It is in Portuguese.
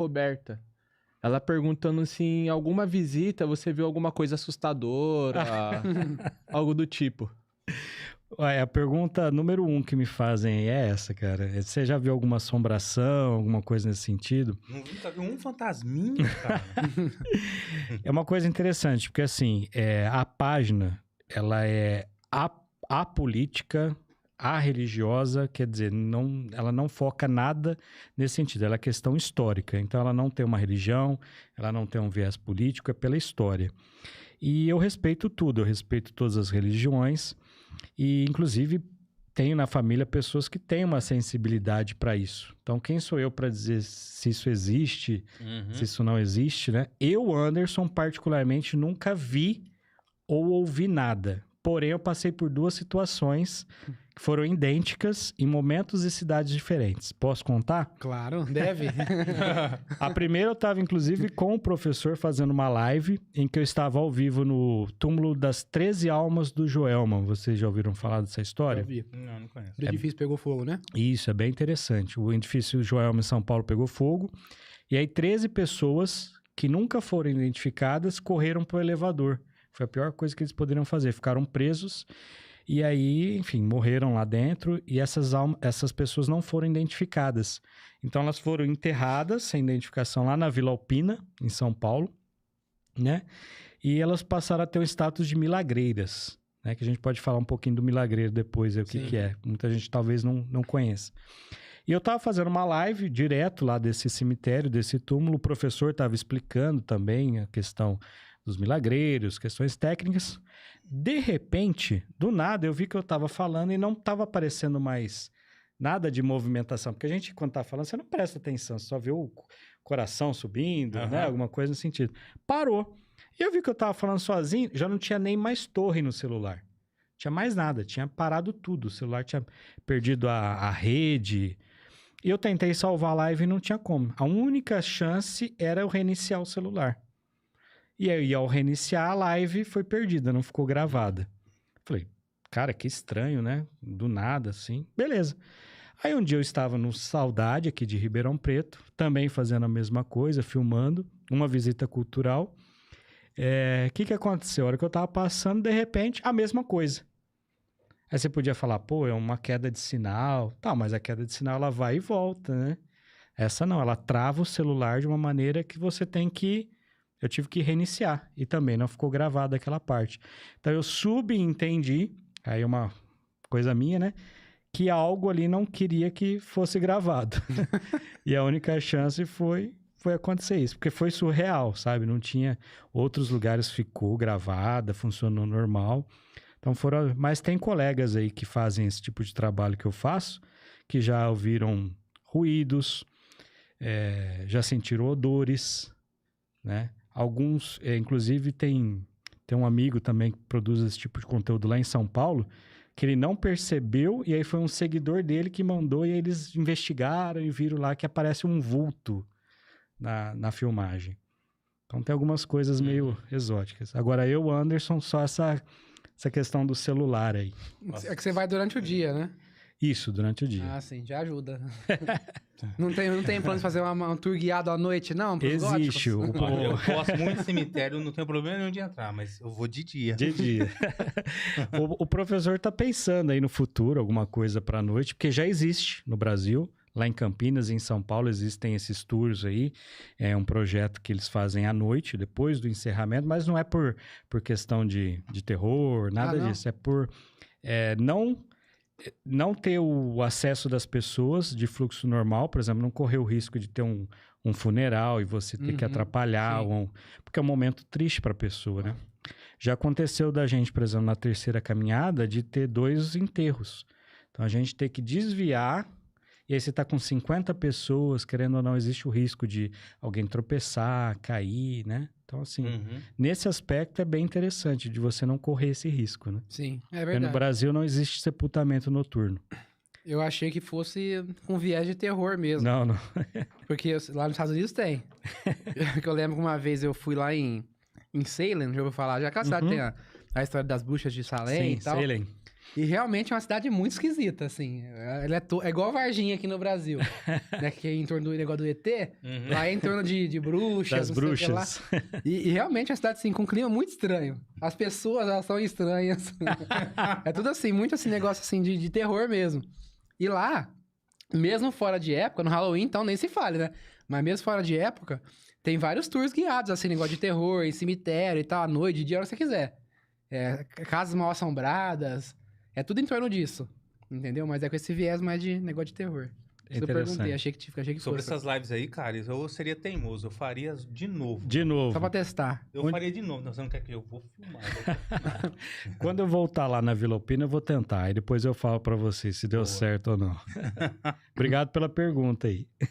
Roberta. Ela perguntando se em alguma visita você viu alguma coisa assustadora, algo do tipo. Ué, a pergunta número 1 que me fazem é essa, cara. Você já viu alguma assombração, alguma coisa nesse sentido? Nunca vi um fantasminha, cara. É uma coisa interessante, porque assim, a página, ela é apolítica, religiosa, quer dizer, ela não foca nada nesse sentido, ela é questão histórica. Então ela não tem uma religião, ela não tem um viés político, é pela história. E eu respeito tudo, eu respeito todas as religiões e, inclusive, tenho na família pessoas que têm uma sensibilidade para isso. Então, quem sou eu para dizer se isso existe, se isso não existe, né? Eu, Anderson, particularmente, nunca vi ou ouvi nada. Porém, eu passei por 2 situações que foram idênticas em momentos e cidades diferentes. Posso contar? Claro, deve. A primeira eu estava, inclusive, com o professor fazendo uma live em que eu estava ao vivo no túmulo das 13 almas do Joelma. Vocês já ouviram falar dessa história? Eu vi. Não conheço. O edifício pegou fogo, né? Isso, é bem interessante. O edifício Joelma em São Paulo pegou fogo. E aí 13 pessoas que nunca foram identificadas correram para o elevador. Foi a pior coisa que eles poderiam fazer. Ficaram presos e aí, enfim, morreram lá dentro e essas pessoas não foram identificadas. Então, elas foram enterradas sem identificação lá na Vila Alpina, em São Paulo, né? E elas passaram a ter o status de milagreiras, né? Que a gente pode falar um pouquinho do milagreiro depois, o que é. Muita gente talvez não conheça. E eu estava fazendo uma live direto lá desse cemitério, desse túmulo. O professor estava explicando também a questão dos milagreiros, questões técnicas. De repente, do nada, eu vi que eu estava falando e não estava aparecendo mais nada de movimentação. Porque a gente, quando está falando, você não presta atenção, você só vê o coração subindo, né? Alguma coisa nesse sentido. Parou. E eu vi que eu estava falando sozinho, já não tinha nem mais torre no celular. Tinha mais nada, tinha parado tudo. O celular tinha perdido a rede. E eu tentei salvar a live e não tinha como. A única chance era eu reiniciar o celular. E aí, ao reiniciar, a live foi perdida, não ficou gravada. Falei, cara, que estranho, né? Do nada, assim. Beleza. Aí um dia eu estava no Saudade, aqui de Ribeirão Preto, também fazendo a mesma coisa, filmando, uma visita cultural. O que aconteceu? A hora que eu estava passando, de repente, a mesma coisa. Aí você podia falar, pô, é uma queda de sinal. Tá, mas a queda de sinal, ela vai e volta, né? Essa não, ela trava o celular de uma maneira que você tem que... Eu tive que reiniciar e também não ficou gravada aquela parte. Então eu subentendi, aí uma coisa minha, né? Que algo ali não queria que fosse gravado. E a única chance foi acontecer isso, porque foi surreal, sabe? Não tinha... Outros lugares ficou gravada, funcionou normal. Então foram... Mas tem colegas aí que fazem esse tipo de trabalho que eu faço, que já ouviram ruídos, já sentiram odores, né? Alguns, inclusive, tem um amigo também que produz esse tipo de conteúdo lá em São Paulo, que ele não percebeu, e aí foi um seguidor dele que mandou, e eles investigaram e viram lá que aparece um vulto na filmagem. Então tem algumas coisas meio exóticas. Agora eu, Anderson, só essa questão do celular aí. É que você vai durante o dia, né? Isso, durante o dia. Ah, sim, já ajuda. Não tem plano de fazer um tour guiado à noite, não? Existe. Eu gosto muito de cemitério, não tenho problema nenhum de entrar, mas eu vou de dia. De dia. O professor está pensando aí no futuro, alguma coisa para a noite, porque já existe no Brasil. Lá em Campinas e em São Paulo existem esses tours aí. É um projeto que eles fazem à noite, depois do encerramento, mas não é por questão de terror, nada disso. É por não ter o acesso das pessoas de fluxo normal, por exemplo, não correr o risco de ter um funeral e você ter que atrapalhar, porque é um momento triste para a pessoa, né? Já aconteceu da gente, por exemplo, na terceira caminhada, de ter 2 enterros. Então, a gente ter que desviar, e aí você está com 50 pessoas, querendo ou não, existe o risco de alguém tropeçar, cair, né? Então, assim, nesse aspecto é bem interessante de você não correr esse risco, né? Sim, é Porque verdade. no Brasil não existe sepultamento noturno. Eu achei que fosse com viés de terror mesmo. Não. Porque lá nos Estados Unidos tem. Porque eu lembro que uma vez eu fui lá em Salem, já ouviu falar? Já que a cidade tem a história das bruxas de Salem e tal. Salem. E realmente é uma cidade muito esquisita, assim. Ela é igual Varginha aqui no Brasil, né? Que é em torno do negócio do ET. Lá é em torno de bruxas. Das não sei o que lá. bruxas. E realmente é uma cidade, assim, com um clima muito estranho. As pessoas, elas são estranhas. É tudo assim, muito assim, negócio assim de terror mesmo. E lá, mesmo fora de época, no Halloween, então nem se fale, né? Mas mesmo fora de época, tem vários tours guiados, assim, negócio de terror, em cemitério e tal, à noite, de dia, a hora que você quiser. Casas mal assombradas, é tudo em torno disso, entendeu? Mas é com esse viés mais de negócio de terror. Isso eu perguntei, achei que Sobre fosse. essas lives aí, cara, eu seria teimoso. Eu faria de novo. De novo. Só pra testar. Eu faria de novo. Não, você não quer que eu vou filmar. Quando eu voltar lá na Vila Alpina, eu vou tentar. Aí depois eu falo pra vocês se deu certo ou não. Obrigado pela pergunta aí.